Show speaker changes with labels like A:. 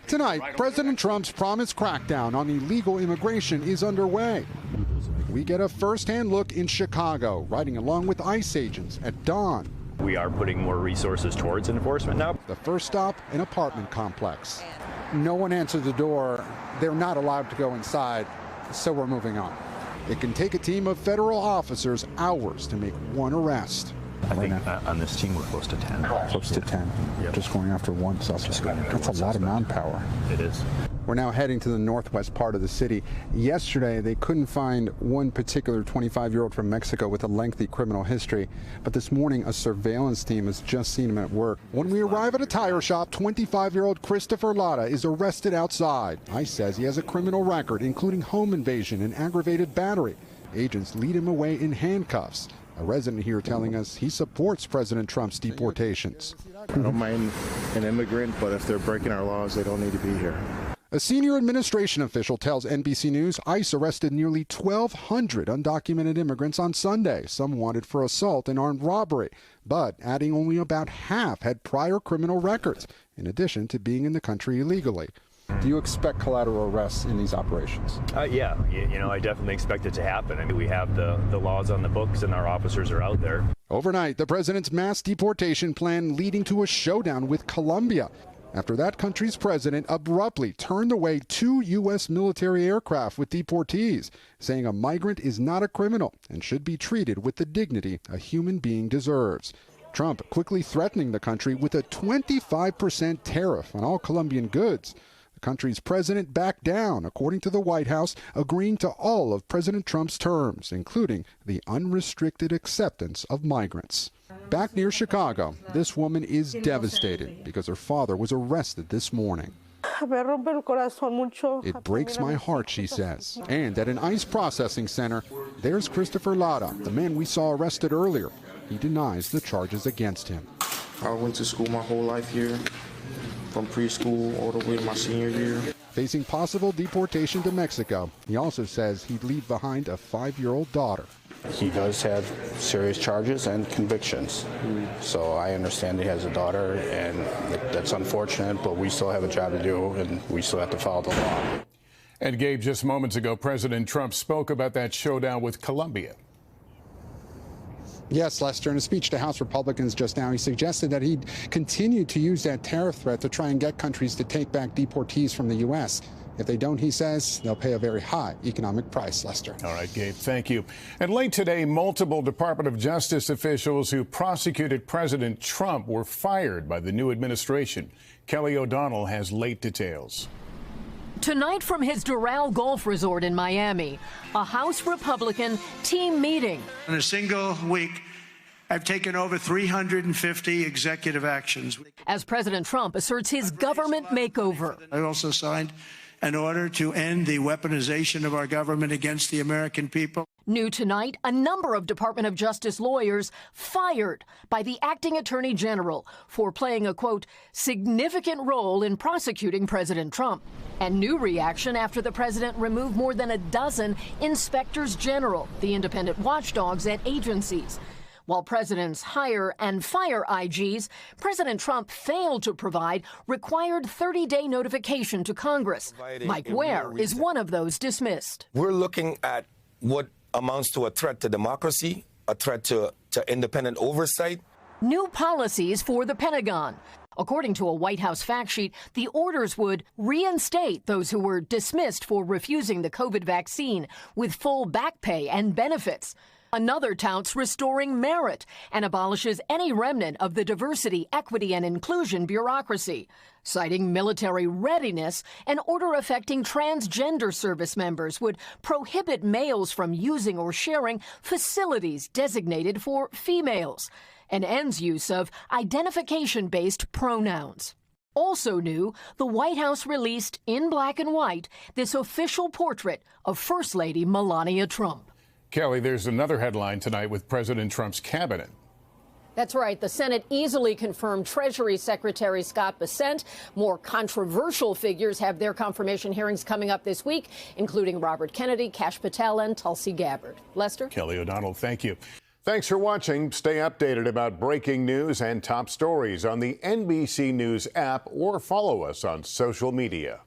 A: Tonight, President Trump's promised crackdown on illegal immigration is underway. We get a first-hand look in Chicago, riding along with ICE agents at dawn.
B: We are putting more resources towards enforcement now.
A: The first stop, an apartment complex. No one answered the door. They're not allowed to go inside, so we're moving on. It can take a team of federal officers hours to make one arrest.
B: I think on this team we're close to 10.
A: Close to 10.
B: Yep.
A: Just going after one suspect. That's a lot of manpower.
B: It is.
A: We're now heading to the northwest part of the city. Yesterday, they couldn't find one particular 25-year-old from Mexico with a lengthy criminal history. But this morning, a surveillance team has just seen him at work. When we arrive at a tire shop, 25-year-old Christopher Lara is arrested outside. ICE says he has a criminal record, including home invasion and aggravated battery. Agents lead him away in handcuffs. A resident here telling us he supports President Trump's deportations.
C: I don't mind an immigrant, but if they're breaking our laws, they don't need to be here.
A: A senior administration official tells NBC News ICE arrested nearly 1,200 undocumented immigrants on Sunday, some wanted for assault and armed robbery, but adding only about half had prior criminal records, in addition to being in the country illegally. Do you expect collateral arrests in these operations?
B: Yeah, I definitely expect it to happen. I mean, we have the laws on the books and our officers are out there.
A: Overnight, the president's mass deportation plan leading to a showdown with Colombia after that country's president abruptly turned away 2 U.S. military aircraft with deportees, saying a migrant is not a criminal and should be treated with the dignity a human being deserves. Trump quickly threatening the country with a 25% tariff on all Colombian goods. The country's president backed down, according to the White House, agreeing to all of President Trump's terms, including the unrestricted acceptance of migrants. Back near Chicago, this woman is devastated because her father was arrested this morning. It breaks my heart, she says. And at an ICE processing center, there's Christopher Lara, the man we saw arrested earlier. He denies the charges against him.
C: I went to school my whole life here, from preschool all the way to my senior year.
A: Facing possible deportation to Mexico, he also says he'd leave behind a 5-year-old daughter.
D: He does have serious charges and convictions. So I understand he has a daughter, and that's unfortunate, but we still have a job to do, and we still have to follow the law.
E: And Gabe, just moments ago, President Trump spoke about that showdown with Colombia.
A: Yes, Lester, in a speech to House Republicans just now, he suggested that he'd continue to use that tariff threat to try and get countries to take back deportees from the U.S. If they don't, he says, they'll pay a very high economic price, Lester.
E: All right, Gabe, thank you. And late today, multiple Department of Justice officials who prosecuted President Trump were fired by the new administration. Kelly O'Donnell has late details.
F: Tonight from his Doral Golf Resort in Miami, a House Republican team meeting.
G: In a single week, I've taken over 350 executive actions.
F: As President Trump asserts his government makeover.
G: I also signed an order to end the weaponization of our government against the American people.
F: New tonight, a number of Department of Justice lawyers fired by the acting attorney general for playing a, quote, significant role in prosecuting President Trump. And new reaction after the president removed more than a dozen inspectors general, the independent watchdogs at agencies. While presidents hire and fire IGs, President Trump failed to provide required 30-day notification to Congress. Mike Ware is one of those dismissed.
H: We're looking at what amounts to a threat to democracy, a threat to independent oversight.
F: New policies for the Pentagon. According to a White House fact sheet, the orders would reinstate those who were dismissed for refusing the COVID vaccine with full back pay and benefits. Another touts restoring merit and abolishes any remnant of the diversity, equity, and inclusion bureaucracy. Citing military readiness, an order affecting transgender service members would prohibit males from using or sharing facilities designated for females, and ends use of identification-based pronouns. Also new, the White House released in black and white this official portrait of First Lady Melania Trump.
E: Kelly, there's another headline tonight with President Trump's cabinet.
I: That's right. The Senate easily confirmed Treasury Secretary Scott Bessent. More controversial figures have their confirmation hearings coming up this week, including Robert Kennedy, Kash Patel, and Tulsi Gabbard. Lester?
E: Kelly O'Donnell, thank you. Thanks for watching. Stay updated about breaking news and top stories on the NBC News app or follow us on social media.